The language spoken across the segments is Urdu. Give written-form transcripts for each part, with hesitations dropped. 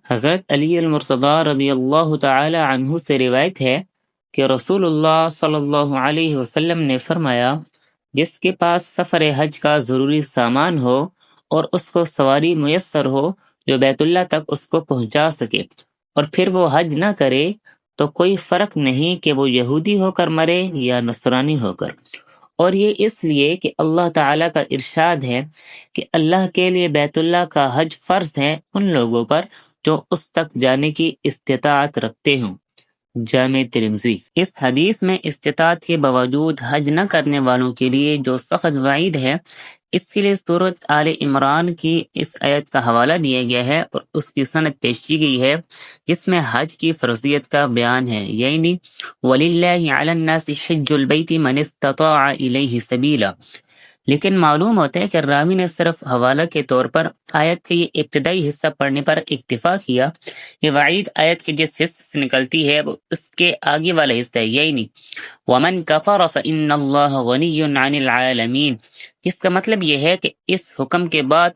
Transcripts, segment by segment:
حضرت علی المرتضی رضی اللہ تعالی عنہ سے روایت ہے کہ رسول اللہ صلی اللہ علیہ وسلم نے فرمایا، جس کے پاس سفر حج کا ضروری سامان ہو اور اس کو سواری میسر ہو جو بیت اللہ تک اس کو پہنچا سکے، اور پھر وہ حج نہ کرے، تو کوئی فرق نہیں کہ وہ یہودی ہو کر مرے یا نصرانی ہو کر۔ اور یہ اس لیے کہ اللہ تعالیٰ کا ارشاد ہے کہ اللہ کے لیے بیت اللہ کا حج فرض ہے ان لوگوں پر جو اس تک جانے کی استطاعت رکھتے ہوں۔ جامع ترمذی۔ اس حدیث میں استطاعت کے باوجود حج نہ کرنے والوں کے لیے جو سخت وعید ہے، اس کے لیے سورۃ آل عمران کی اس آیت کا حوالہ دیا گیا ہے اور اس کی سند پیش کی گئی ہے جس میں حج کی فرضیت کا بیان ہے، یعنی وَلِلَّهِ عَلَى النَّاسِ حِجُّ الْبَيْتِ مَنِ اسْتَطَاعَ إِلَيْهِ سَبِيلًا۔ لیکن معلوم ہوتا ہے کہ راوی نے صرف حوالہ کے طور پر آیت کے یہ ابتدائی حصہ پڑھنے پر اکتفا کیا۔ یہ وعید آیت کے جس حصے سے نکلتی ہے وہ اس کے آگے والا حصہ ہے، یعنی وَمَنْ كَفَرَ فَإِنَّ اللَّهَ غَنِيٌّ عَنِ الْعَالَمِينَ۔ جس کا مطلب یہ ہے کہ اس حکم کے بعد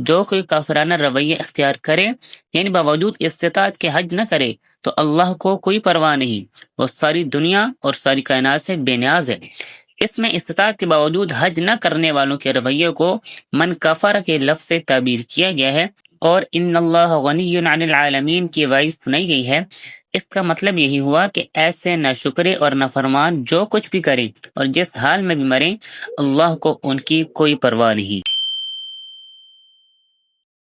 جو کوئی کافرانہ رویہ اختیار کرے، یعنی باوجود استطاعت کے حج نہ کرے، تو اللہ کو کوئی پرواہ نہیں، وہ ساری دنیا اور ساری کائنات سے بے نیاز ہے۔ اس میں استطاعت کے باوجود حج نہ کرنے والوں کے رویے کو من کفر کے لفظ سے تعبیر کیا گیا ہے، اور ان اللہ غنی عن العالمین کی وعید سنائی گئی ہے۔ اس کا مطلب یہی ہوا کہ ایسے ناشکرے اور نافرمان جو کچھ بھی کریں اور جس حال میں بھی مریں، اللہ کو ان کی کوئی پرواہ نہیں۔